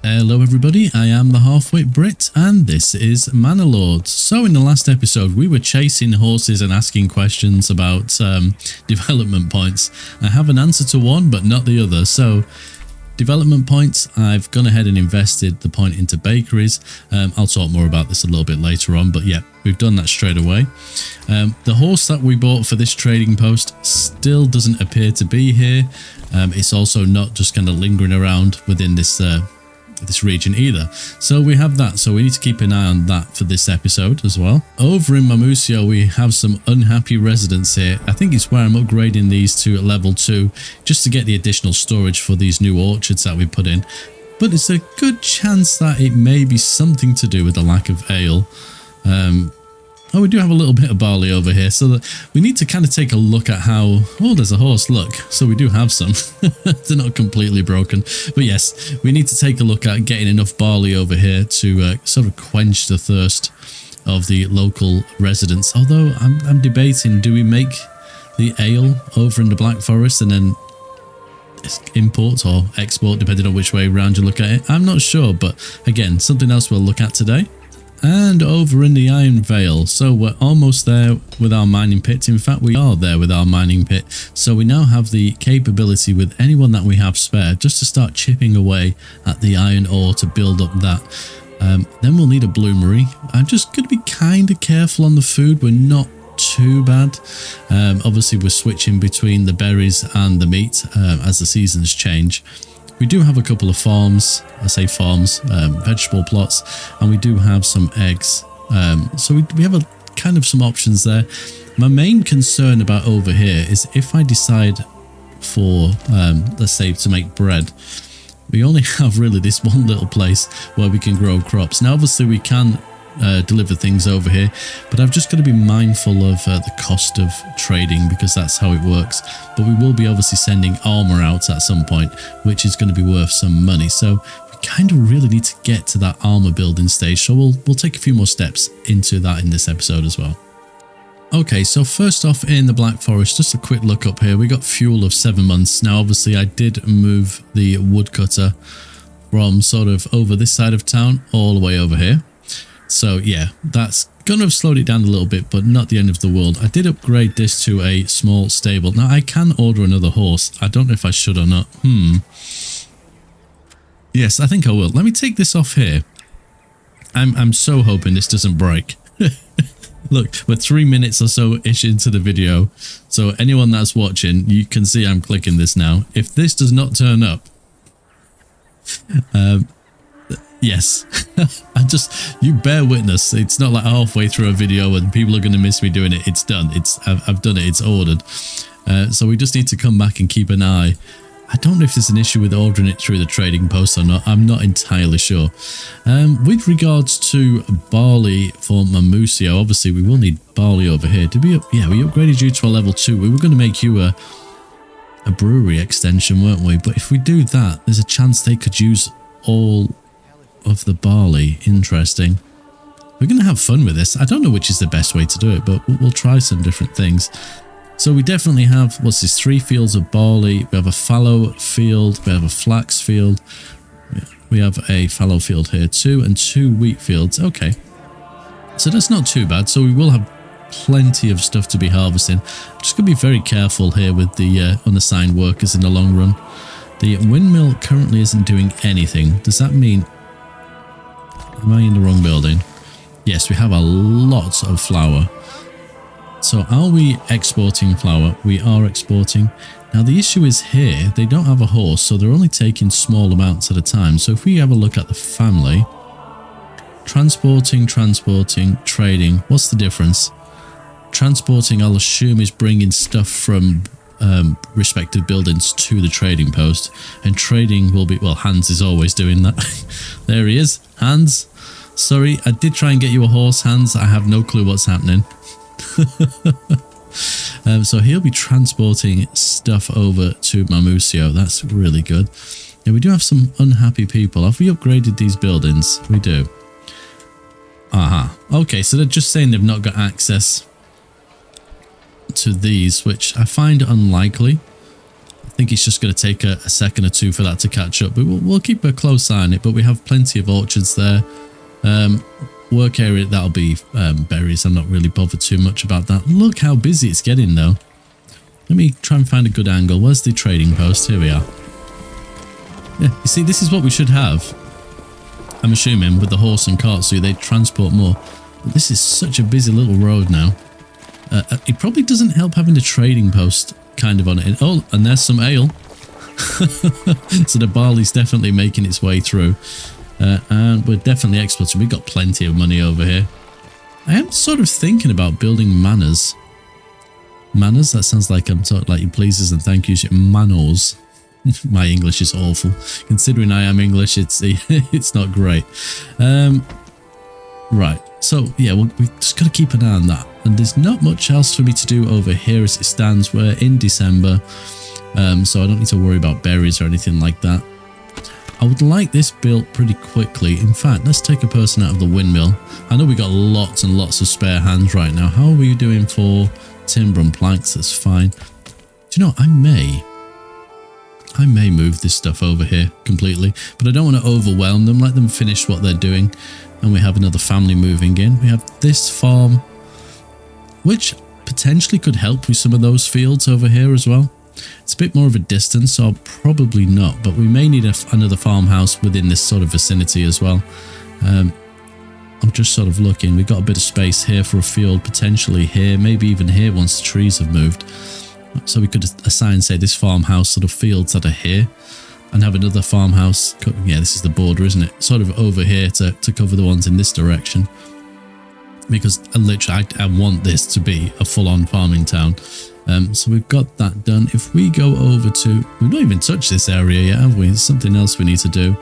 Hello everybody, I am the HalfWit Brit and this is Manor Lords. So in the last episode we were chasing horses and asking questions about development points. I have an answer to one but not the other. So development points, I've gone ahead and invested the point into bakeries. I'll talk more about this a little bit later on, but yeah, we've done that straight away. The horse that we bought for this trading post still doesn't appear to be here. It's also not just kind of lingering around within this region either. So we have that, so we need to keep an eye on that for this episode as well. Over in Mamusio we have some unhappy residents here. I think it's where I'm upgrading these to level 2 just to get the additional storage for these new orchards that we put in, but it's a good chance that it may be something to do with the lack of ale. Oh, we do have a little bit of barley over here, so that we need to kind of take a look at how... Oh, there's a horse, look. So we do have some. They're not completely broken. But yes, we need to take a look at getting enough barley over here to sort of quench the thirst of the local residents. Although, I'm debating, do we make the ale over in the Black Forest and then import or export, depending on which way around you look at it? I'm not sure, but again, something else we'll look at today. And over in the Iron Vale, so we're almost there with our mining pit. In fact, we are there with our mining pit. So we now have the capability with anyone that we have spare just to start chipping away at the iron ore to build up that. Then we'll need a bloomery. I'm just going to be kind of careful on the food. We're not too bad. Obviously, we're switching between the berries and the meat as the seasons change. We do have a couple of farms, I say farms, vegetable plots, and we do have some eggs. So we have a kind of some options there. My main concern about over here is if I decide for, let's say, to make bread, we only have really this one little place where we can grow crops. Now, obviously, we can deliver things over here, but I've just got to be mindful of the cost of trading because that's how it works. But we will be obviously sending armour out at some point, which is going to be worth some money. So we kind of really need to get to that armour building stage. So we'll take a few more steps into that in this episode as well. Okay, so first off in the Black Forest, just a quick look up here. We got fuel of 7 months. Now, obviously, I did move the woodcutter from sort of over this side of town all the way over here. So yeah, that's going to have slowed it down a little bit, but not the end of the world. I did upgrade this to a small stable. Now I can order another horse. I don't know if I should or not. Yes, I think I will. Let me take this off here. I'm so hoping this doesn't break. Look, we're 3 minutes or so-ish into the video. So anyone that's watching, you can see I'm clicking this now. If this does not turn up, yes, you bear witness. It's not like halfway through a video and people are going to miss me doing it. It's done. I've done it. It's ordered. So we just need to come back and keep an eye. I don't know if there's an issue with ordering it through the trading post or not. I'm not entirely sure. With regards to barley for Mamusio, obviously we will need barley over here. Yeah, we upgraded you to a level 2. We were going to make you a brewery extension, weren't we? But if we do that, there's a chance they could use all of the barley. Interesting. We're going to have fun with this. I don't know which is the best way to do it, but we'll try some different things. So we definitely have, what's this, 3 fields of barley. We have a fallow field. We have a flax field. We have a fallow field here too, and 2 wheat fields. Okay. So that's not too bad. So we will have plenty of stuff to be harvesting. I'm just going to be very careful here with the unassigned workers in the long run. The windmill currently isn't doing anything. Does that mean... Am I in the wrong building? Yes, we have a lot of flour. So are we exporting flour? We are exporting. Now the issue is here, they don't have a horse, so they're only taking small amounts at a time. So if we have a look at the family, transporting, trading, what's the difference? Transporting, I'll assume, is bringing stuff from respective buildings to the trading post, and trading will be, well, Hans is always doing that. There he is. Hans, sorry, I did try and get you a horse, Hans. I have no clue what's happening. So he'll be transporting stuff over to Mamusio. That's really good. Yeah, we do have some unhappy people. Have we upgraded these buildings? We do. Aha. Okay, so they're just saying they've not got access to these, which I find unlikely. I think it's just going to take a second or two for that to catch up, but we'll keep a close eye on it. But we have plenty of orchards there. Work area, that'll be berries. I'm not really bothered too much about that. Look how busy it's getting though. Let me try and find a good angle. Where's the trading post? Here we are. Yeah, you see, this is what we should have. I'm assuming with the horse and cart, so they transport more. But this is such a busy little road now. It probably doesn't help having the trading post kind of on it. Oh, and there's some ale. So the barley's definitely making its way through. And we're definitely exporting. We've got plenty of money over here. I am sort of thinking about building manors. Manors? That sounds like I'm talking like you pleases and thank yous. Manors. My English is awful. Considering I am English, it's not great. Right. So, yeah, we've just got to keep an eye on that. And there's not much else for me to do over here as it stands. We're in December, so I don't need to worry about berries or anything like that. I would like this built pretty quickly. In fact, let's take a person out of the windmill. I know we got lots and lots of spare hands right now. How are we doing for timber and planks? That's fine. Do you know, I may move this stuff over here completely, but I don't want to overwhelm them. Let them finish what they're doing. And we have another family moving in. We have this farm, which potentially could help with some of those fields over here as well. It's a bit more of a distance, so probably not, but we may need another farmhouse within this sort of vicinity as well. I'm just sort of looking. We've got a bit of space here for a field, potentially here, maybe even here once the trees have moved. So we could assign, say, this farmhouse sort of fields that are here and have another farmhouse. Yeah, this is the border, isn't it? Sort of over here to cover the ones in this direction. Because literally, I want this to be a full-on farming town. So we've got that done. If we go over to... We've not even touched this area yet, have we? There's something else we need to do.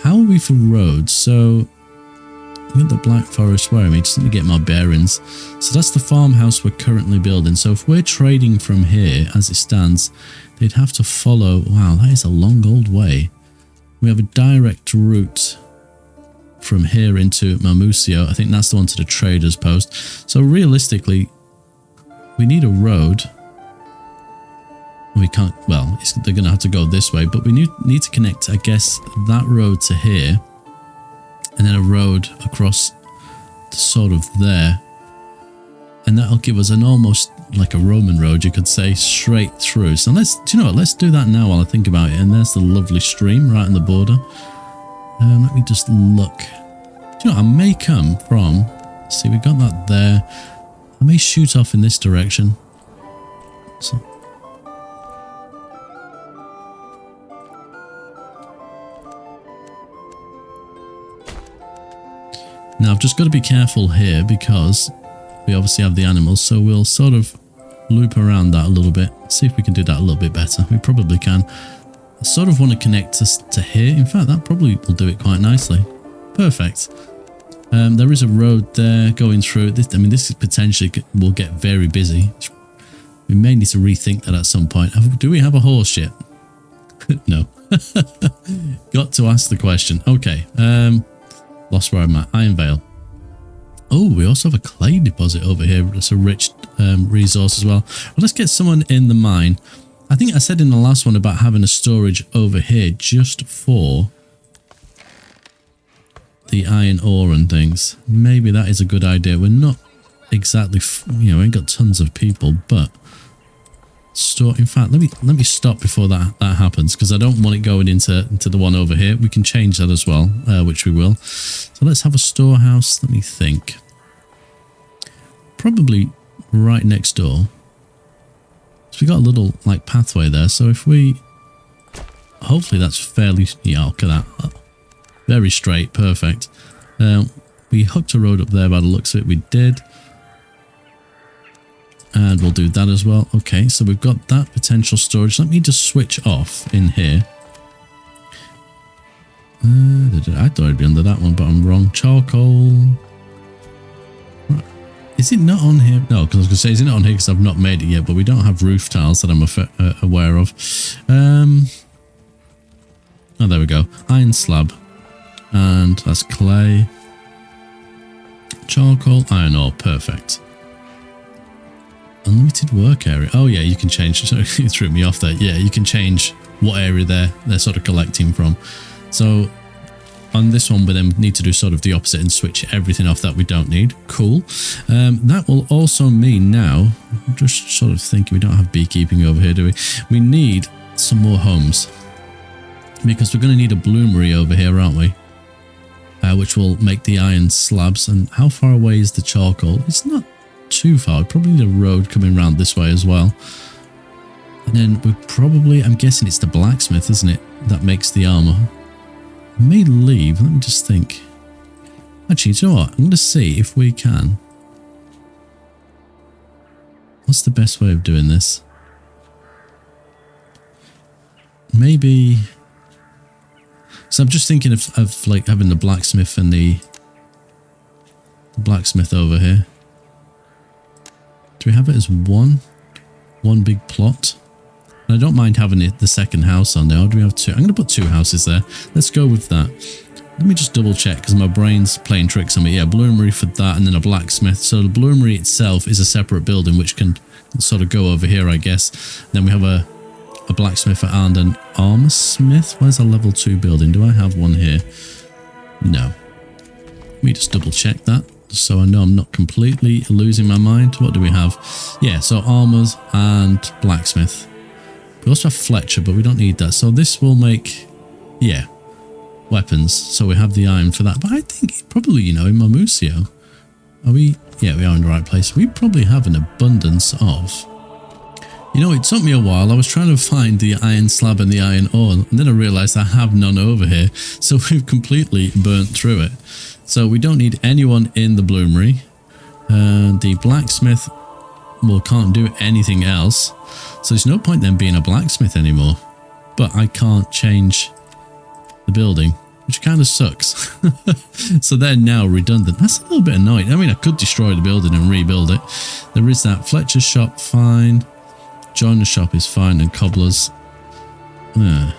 How are we for roads? So... Look at the Black Forest, where are we? Just let me get my bearings. So that's the farmhouse we're currently building. So if we're trading from here, as it stands, they'd have to follow... Wow, that is a long old way. We have a direct route from here into Mamusio. I think that's the one to the trader's post. So realistically, we need a road. We can't... Well, they're going to have to go this way, but we need to connect, I guess, that road to here. And then a road across to sort of there. And that'll give us an almost like a Roman road, you could say, straight through. So do you know what? Let's do that now while I think about it. And there's the lovely stream right on the border. Let me just look. Do you know what? I may come from... See, we got that there. I may shoot off in this direction. So... Now, I've just got to be careful here because we obviously have the animals, so we'll sort of loop around that a little bit, see if we can do that a little bit better. We probably can. I sort of want to connect us to here. In fact, that probably will do it quite nicely. Perfect. There is a road there going through. I mean, this is potentially will get very busy. We may need to rethink that at some point. Do we have a horse yet? No. Got to ask the question. Okay. Lost where I'm at. Iron Vale. Oh, we also have a clay deposit over here. It's a rich resource as well. Well, let's get someone in the mine. I think I said in the last one about having a storage over here just for the iron ore and things. Maybe that is a good idea. We're not exactly, we ain't got tons of people, but store. In fact, let me stop before that happens, because I don't want it going into the one over here. We can change that as well, which we will. So let's have a storehouse. Let me think. Probably right next door. So we got a little like pathway there. So if we, hopefully that's fairly, yeah, look at that, very straight, perfect. We hooked a road up there by the looks of it. We did. And we'll do that as well. Okay, so we've got that potential storage. Let me just switch off in here. I thought I'd be under that one, but I'm wrong. Charcoal. Right. Is it not on here? No, because I was going to say, is it not on here because I've not made it yet, but we don't have roof tiles that I'm aware of. Oh, there we go. Iron slab. And that's clay. Charcoal, iron ore, perfect. Unlimited work area. Oh yeah, you can change. Sorry, it threw me off there. Yeah, you can change what area they're sort of collecting from. So on this one, we then need to do sort of the opposite and switch everything off that we don't need. Cool. That will also mean now, I'm just sort of thinking, we don't have beekeeping over here, do we? We need some more homes because we're going to need a bloomery over here, aren't we? Which will make the iron slabs. And how far away is the charcoal? It's not too far. We probably need a road coming around this way as well. And then we probably, I'm guessing it's the blacksmith, isn't it, that makes the armour. I may leave. Let me just think. Actually, you know what? I'm going to see if we can. What's the best way of doing this? Maybe. So I'm just thinking of like having the blacksmith and the blacksmith over here. Do we have it as one big plot? And I don't mind having it the second house on there. Or do we have two? I'm going to put two houses there. Let's go with that. Let me just double check because my brain's playing tricks on me. Yeah, bloomery for that and then a blacksmith. So the bloomery itself is a separate building which can sort of go over here, I guess. Then we have a blacksmith and an armor smith. Where's a level 2 building? Do I have one here? No. Let me just double check that so I know I'm not completely losing my mind. What do we have? Yeah, so armors and blacksmith. We also have Fletcher, but we don't need that. So this will make, yeah, weapons. So we have the iron for that. But I think probably, you know, in Mamusio, are we? Yeah, we are in the right place. We probably have an abundance of. You know, it took me a while. I was trying to find the iron slab and the iron ore, and then I realized I have none over here. So we've completely burnt through it. So we don't need anyone in the bloomery. The blacksmith, well, can't do anything else. So there's no point then being a blacksmith anymore. But I can't change the building, which kind of sucks. So they're now redundant. That's a little bit annoying. I mean, I could destroy the building and rebuild it. There is that Fletcher's shop, fine. Joiner shop is fine, and cobblers. Are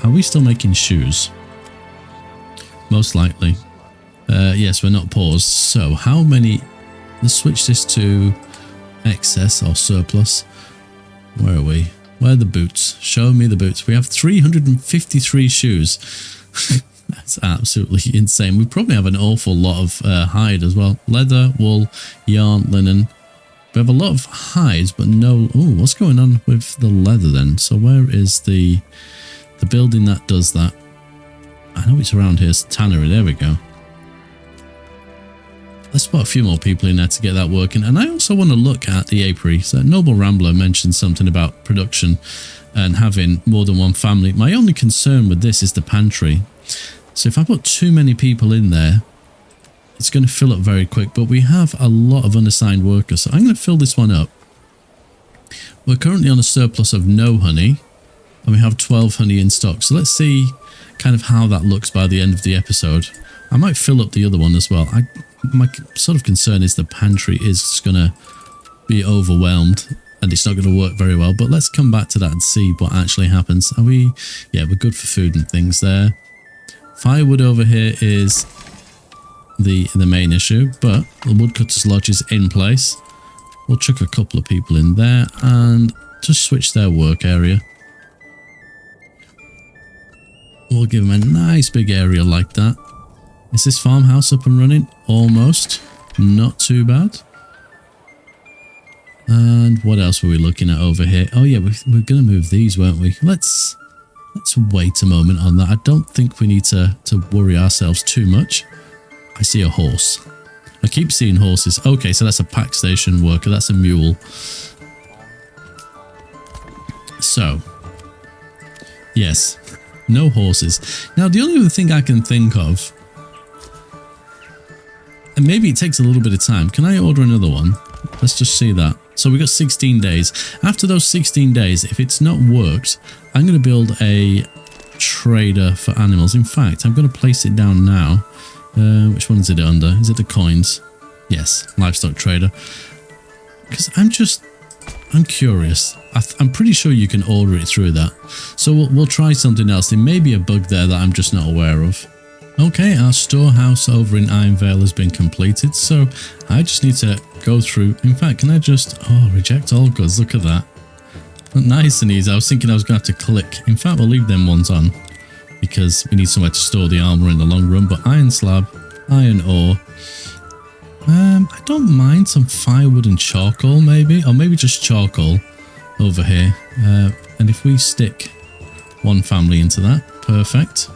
we still making shoes? Most likely. Yes, we're not paused. So how many? Let's switch this to excess or surplus. Where are we? Where are the boots? Show me the boots. We have 353 shoes. That's absolutely insane. We probably have an awful lot of hide as well. Leather, wool, yarn, linen. We have a lot of hides, but no... Oh, what's going on with the leather then? So where is the building that does that? I know it's around here. It's tannery. There we go. Let's put a few more people in there to get that working. And I also want to look at the apiary. So Noble Rambler mentioned something about production and having more than one family. My only concern with this is the pantry. So if I put too many people in there, it's going to fill up very quick. But we have a lot of unassigned workers. So I'm going to fill this one up. We're currently on a surplus of no honey. And we have 12 honey in stock. So let's see kind of how that looks by the end of the episode. I might fill up the other one as well. My sort of concern is the pantry is going to be overwhelmed and it's not going to work very well. But let's come back to that and see what actually happens. Are we? Yeah, we're good for food and things there. Firewood over here is the main issue, but the woodcutter's lodge is in place. We'll chuck a couple of people in there and just switch their work area. We'll give them a nice big area like that. Is this farmhouse up and running? Almost. Not too bad. And what else were we looking at over here? Oh yeah, we're going to move these, weren't we? Let's wait a moment on that. I don't think we need to worry ourselves too much. I see a horse. I keep seeing horses. Okay, so that's a pack station worker. That's a mule. So, yes, no horses. Now, the only other thing I can think of, and maybe it takes a little bit of time. Can I order another one? Let's just see that. So we got 16 days. After those 16 days, if it's not worked, I'm going to build a trader for animals. In fact, I'm going to place it down now. Which one is it under? Is it the coins? Yes, livestock trader. Because I'm curious. I'm pretty sure you can order it through that. So we'll try something else. There may be a bug there that I'm just not aware of. Okay, our storehouse over in Iron Vale has been completed, so I just need to go through. In fact, can I just... Oh, reject all goods. Look at that. Nice and easy. I was thinking I was going to have to click. In fact, we'll leave them ones on because we need somewhere to store the armour in the long run. But iron slab, iron ore. I don't mind some firewood and charcoal maybe, or maybe just charcoal over here. And if we stick one family into that, perfect.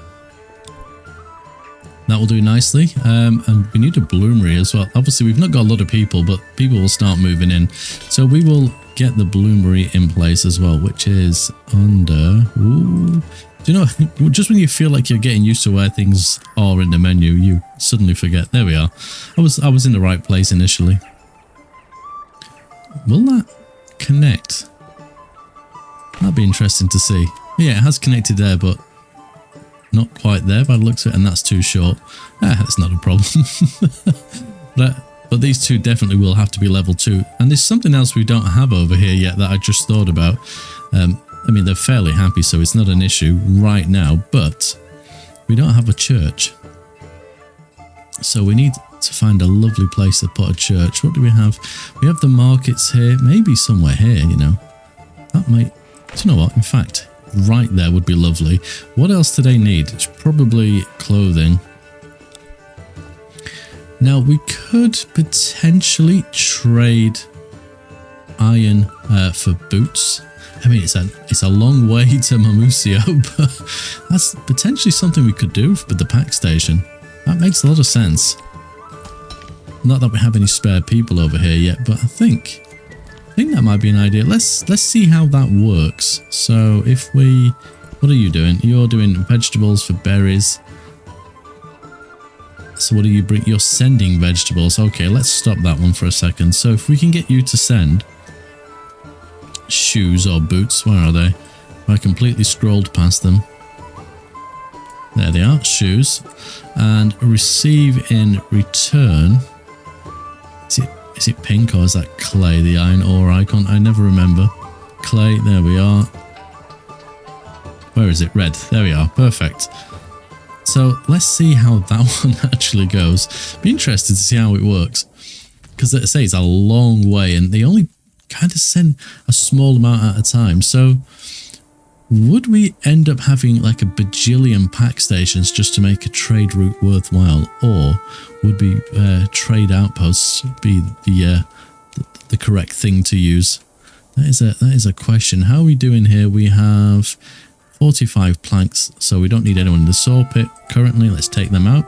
That will do nicely. And we need a bloomery as well. Obviously, we've not got a lot of people, but people will start moving in. So we will get the bloomery in place as well, which is under... Ooh. Do you know, just when you feel like you're getting used to where things are in the menu, you suddenly forget. There we are. I was in the right place initially. Will that connect? That'd be interesting to see. Yeah, it has connected there, but not quite there by the looks of it, and that's too short. That's not a problem. But these two definitely will have to be level 2. And there's something else we don't have over here yet that I just thought about. I mean, they're fairly happy, so it's not an issue right now, but we don't have a church. So we need to find a lovely place to put a church. What do we have? We have the markets here, maybe somewhere here, you know. That might... Do you know what? In fact, right there would be lovely. What else do they need? It's probably clothing. Now, we could potentially trade iron for boots. I mean, it's a long way to Mamusio, but that's potentially something we could do with the pack station. That makes a lot of sense. Not that we have any spare people over here yet, but I think that might be an idea. Let's see how that works. So if we... What are you doing? You're doing vegetables for berries. So what do you bring? You're sending vegetables. Okay, let's stop that one for a second. So if we can get you to send shoes or boots, where are they? I completely scrolled past them. There they are, shoes. And receive in return. Is it pink or is that clay, the iron ore icon? I never remember. Clay, there we are. Where is it? Red. There we are. Perfect. So let's see how that one actually goes. Be interested to see how it works. Because let's say it's a long way and they only kind of send a small amount at a time. So would we end up having like a bajillion pack stations just to make a trade route worthwhile? Or would be trade outposts be the correct thing to use? That is a question. How are we doing here? We have 45 planks, so we don't need anyone in the saw pit currently. Let's take them out,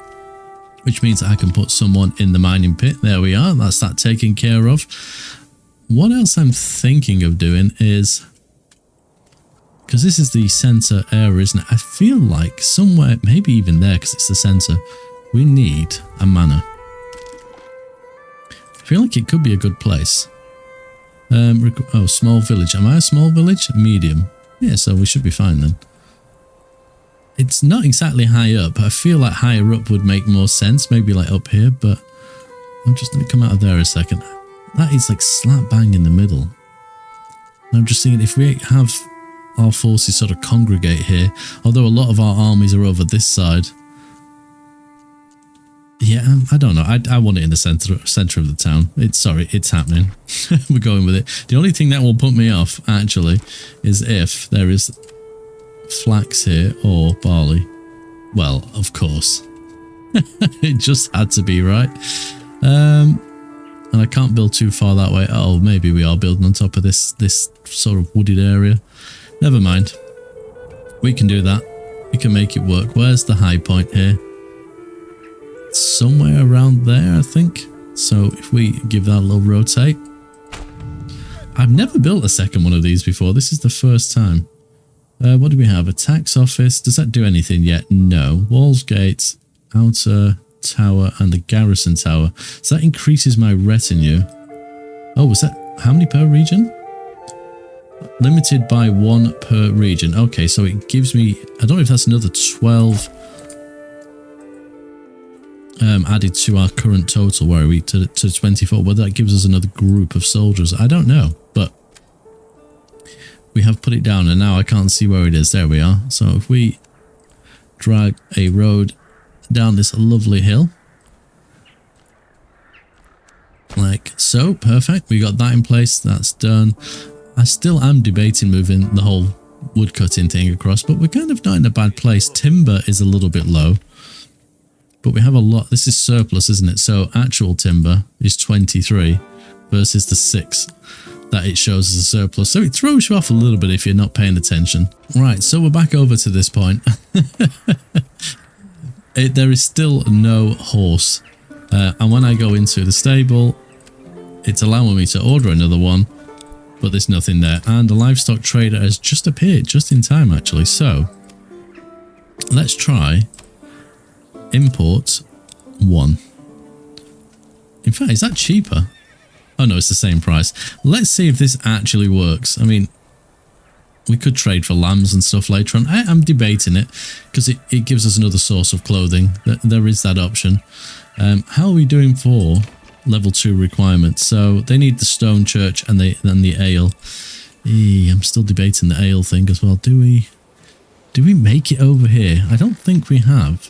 which means I can put someone in the mining pit. There we are. That's that taken care of. What else I'm thinking of doing is, because this is the center area, isn't it? I feel like somewhere, maybe even there, because it's the center, we need a manor. I feel like it could be a good place. Oh, small village. Am I a small village? Medium. Yeah, so we should be fine then. It's not exactly high up. I feel like higher up would make more sense. Maybe like up here, but I'm just going to come out of there a second. That is like slap bang in the middle. I'm just thinking if we have our forces sort of congregate here, although a lot of our armies are over this side. Yeah, I don't know. I want it in the center of the town. It's happening. We're going with it. The only thing that will put me off, actually, is if there is flax here or barley. Well, of course. It just had to be, right? And I can't build too far that way. Oh, maybe we are building on top of this sort of wooded area. Never mind. We can do that. We can make it work. Where's the high point here? Somewhere around there, I think. So if we give that a little rotate. I've never built a second one of these before. This is the first time. What do we have? A tax office. Does that do anything yet? No. Walls, gates, outer tower, and the garrison tower. So that increases my retinue. Oh, was that how many per region? Limited by 1 per region. Okay, so it gives me, I don't know if that's another 12 added to our current total. Where are we? To 24. Whether that gives us another group of soldiers, I don't know. But we have put it down and now I can't see where it is. There we are. So if we drag a road down this lovely hill. Like so, perfect. We got that in place, that's done. I still am debating moving the whole wood cutting thing across, but we're kind of not in a bad place. Timber is a little bit low, but we have a lot. This is surplus, isn't it? So actual timber is 23 versus the 6 that it shows as a surplus. So it throws you off a little bit if you're not paying attention. Right, so we're back over to this point. There is still no horse. And when I go into the stable, it's allowing me to order another one, but there's nothing there. And the livestock trader has just appeared, just in time actually. So let's try import 1. In fact, is that cheaper? Oh no, it's the same price. Let's see if this actually works. I mean, we could trade for lambs and stuff later on. I'm debating it because it gives us another source of clothing. There is that option. How are we doing for level 2 requirements? So they need the stone church and the ale. I'm still debating the ale thing as well. Do we make it over here? I don't think we have.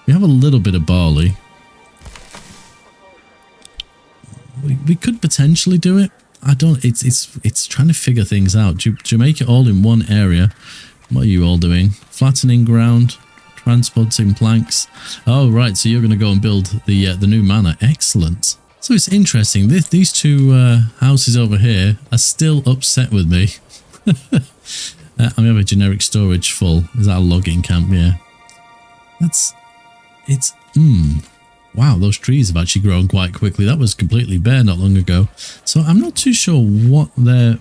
We have a little bit of barley. We could potentially do it. I don't. It's trying to figure things out. Do you make it all in one area? What are you all doing? Flattening ground, transporting planks. Oh right, so you're going to go and build the new manor. Excellent. So it's interesting. These two houses over here are still upset with me. I have a generic storage full. Is that a logging camp? Yeah. Wow, those trees have actually grown quite quickly. That was completely bare not long ago. So I'm not too sure what their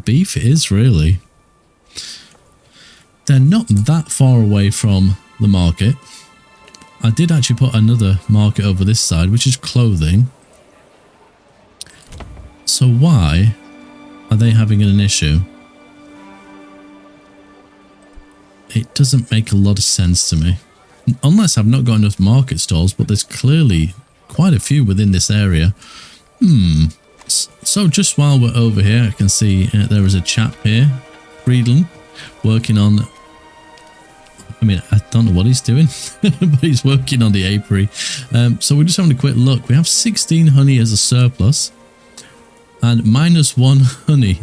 beef is, really. They're not that far away from the market. I did actually put another market over this side, which is clothing. So why are they having an issue? It doesn't make a lot of sense to me. Unless I've not got enough market stalls, but there's clearly quite a few within this area. So just while we're over here, I can see there is a chap here, Friedland, working on... I mean, I don't know what he's doing, but he's working on the apiary. So we're just having a quick look. We have 16 honey as a surplus and -1 honey.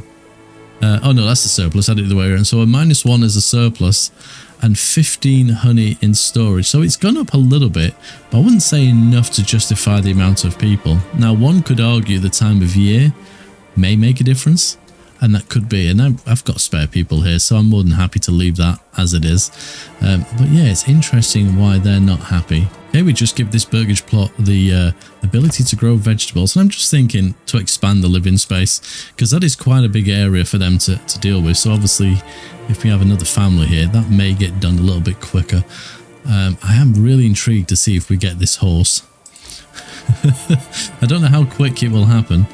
Oh no, that's the surplus. I did it the way around. So a -1 is a surplus and 15 honey in storage. So it's gone up a little bit, but I wouldn't say enough to justify the amount of people. Now, one could argue the time of year may make a difference, and that could be. And I've got spare people here, so I'm more than happy to leave that as it is. But yeah, it's interesting why they're not happy. Okay, we just give this burgage plot the ability to grow vegetables. And I'm just thinking to expand the living space, because that is quite a big area for them to deal with. So obviously, if we have another family here, that may get done a little bit quicker. I am really intrigued to see if we get this horse. I don't know how quick it will happen.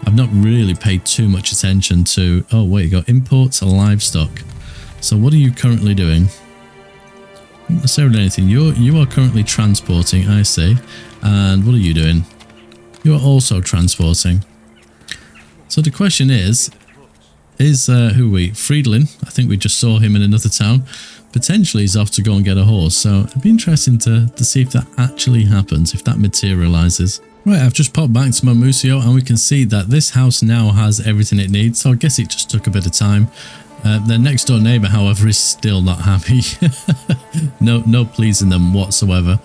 I've not really paid too much attention to... Oh, wait, you go imports a livestock. So what are you currently doing? Not necessarily anything. You are currently transporting, I see. And what are you doing? You are also transporting. So the question is who are we? Friedland. I think we just saw him in another town. Potentially he's off to go and get a horse. So it'd be interesting to see if that actually happens, if that materializes. Right, I've just popped back to my Museo and we can see that this house now has everything it needs. So I guess it just took a bit of time. Their next door neighbour, however, is still not happy. No pleasing them whatsoever.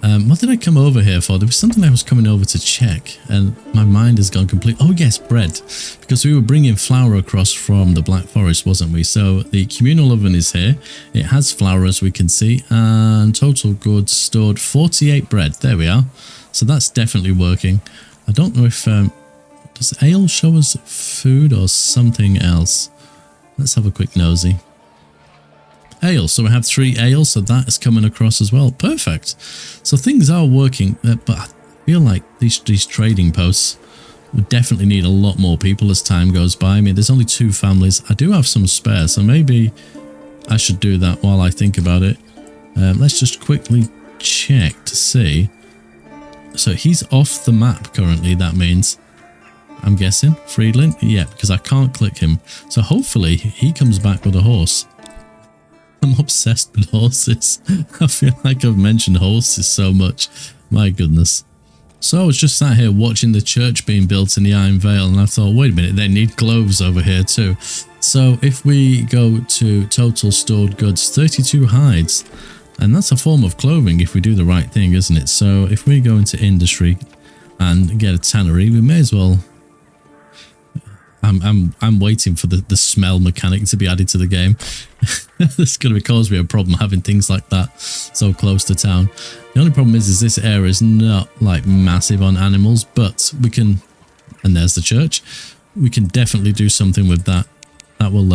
What did I come over here for? There was something I was coming over to check and my mind has gone complete. Oh yes, bread. Because we were bringing flour across from the Black Forest, wasn't we? So the communal oven is here. It has flour, as we can see, and total goods stored 48 bread. There we are. So that's definitely working. I don't know if... does ale show us food or something else? Let's have a quick nosy. Ale. So we have 3 ale, so that is coming across as well. Perfect. So things are working, but I feel like these trading posts would definitely need a lot more people as time goes by. I mean, there's only 2 families. I do have some spare, so maybe I should do that while I think about it. Let's just quickly check to see. So he's off the map currently, that means. I'm guessing. Friedland? Yeah, because I can't click him. So hopefully he comes back with a horse. I'm obsessed with horses. I feel like I've mentioned horses so much. My goodness. So I was just sat here watching the church being built in the Iron Vale, and I thought, wait a minute, they need cloves over here too. So if we go to total stored goods, 32 hides, and that's a form of clothing if we do the right thing, isn't it? So if we go into industry and get a tannery, we may as well. I'm waiting for the smell mechanic to be added to the game. This is going to cause me a problem having things like that so close to town. The only problem is this area is not like massive on animals, but we can, and there's the church. We can definitely do something with that. That will,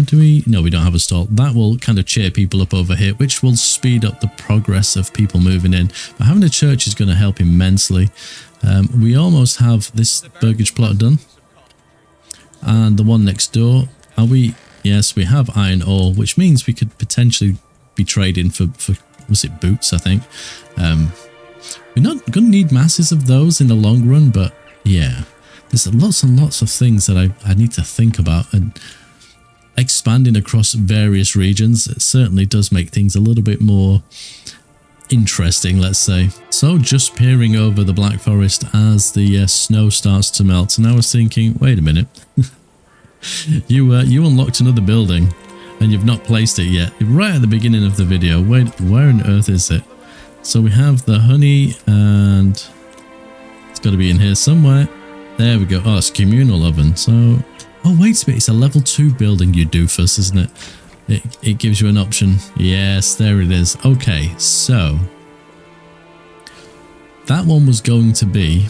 do we? No, we don't have a stall. That will kind of cheer people up over here, which will speed up the progress of people moving in. But having a church is going to help immensely. We almost have this burgage plot done. And the one next door, are we? Yes, we have iron ore, which means we could potentially be trading for was it boots, I think. We're not going to need masses of those in the long run, but yeah, there's lots and lots of things that I need to think about, and expanding across various regions, it certainly does make things a little bit more interesting, let's say. So just peering over the Black Forest as the snow starts to melt, and I was thinking, wait a minute, you unlocked another building and you've not placed it yet. Right at the beginning of the video. Wait, where on earth is it? So we have the honey, and it's got to be in here somewhere. There we go. Oh, it's a communal oven. So, oh wait a bit, it's a level 2 building, you doofus, isn't it? It gives you an option. Yes, there it is. Okay, so that one was going to be,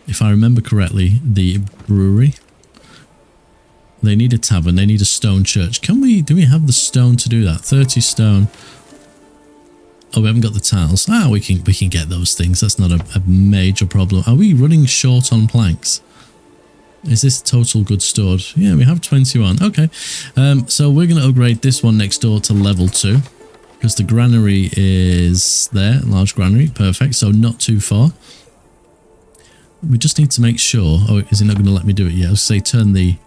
if I remember correctly, the brewery. They need a tavern. They need a stone church. Do we have the stone to do that? 30 stone. Oh, we haven't got the tiles. Ah, we can get those things. That's not a major problem. Are we running short on planks? Is this total good stored? Yeah, we have 21. Okay. So we're going to upgrade this one next door to level 2. Because the granary is there. Large granary. Perfect. So not too far. We just need to make sure. Oh, is it not going to let me do it yet? I was going to say turn the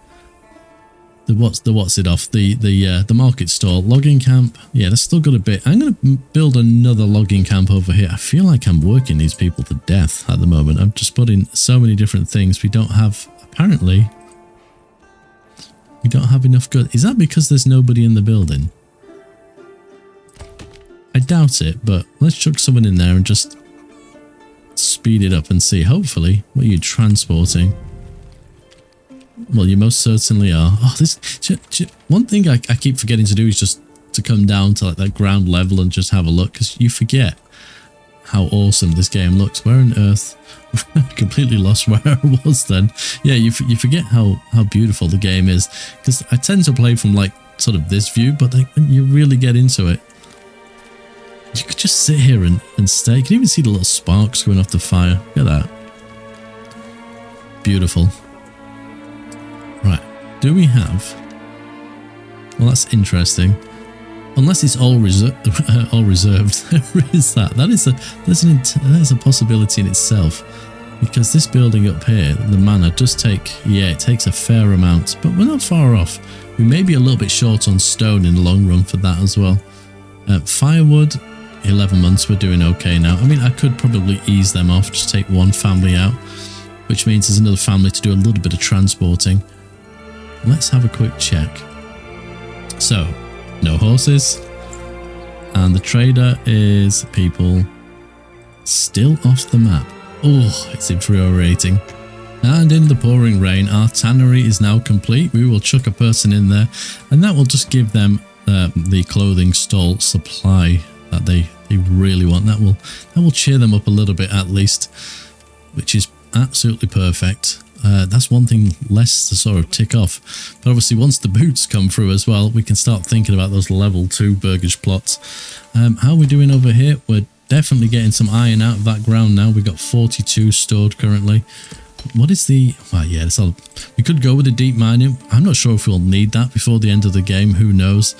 what's it off? The market stall. Logging camp. Yeah, that's still got a bit. I'm going to build another logging camp over here. I feel like I'm working these people to death at the moment. I'm just putting so many different things. We don't have... Apparently, we don't have enough good. Is that because there's nobody in the building? I doubt it, but let's chuck someone in there and just speed it up and see. Hopefully, what are you transporting? Well, you most certainly are. Oh, this one thing I keep forgetting to do is just to come down to like that ground level and just have a look, because you forget how awesome this game looks. Where on earth? I completely lost where I was then. Yeah, you forget how beautiful the game is, because I tend to play from like sort of this view, but like, when you really get into it, you could just sit here and stay. You can even see the little sparks going off the fire. Look at that. Beautiful. Right, do we have... Well, that's interesting. Unless it's all reserved. There is that. That is a possibility in itself, because this building up here, the manor, does take, yeah, it takes a fair amount, but we're not far off. We may be a little bit short on stone in the long run for that as well. Firewood, 11 months. We're doing okay now. I mean, I could probably ease them off, just take one family out, which means there's another family to do a little bit of transporting. Let's have a quick check. So, no horses, and the trader is people still off the map. Oh, it's infuriating. And in the pouring rain, our tannery is now complete. We will chuck a person in there, and that will just give them the clothing stall supply that they really want. That will cheer them up a little bit at least, which is absolutely perfect. That's one thing less to sort of tick off. But obviously once the boots come through as well, we can start thinking about those level 2 burgage plots. How are we doing over here? We're definitely getting some iron out of that ground now. We've got 42 stored currently. What is the... Well, yeah, it's all... We could go with the deep mining. I'm not sure if we'll need that before the end of the game. Who knows?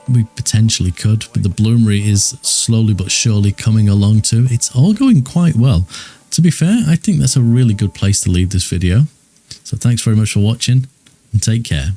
We potentially could, but the bloomery is slowly but surely coming along too. It's all going quite well. To be fair, I think that's a really good place to leave this video. So thanks very much for watching, and take care.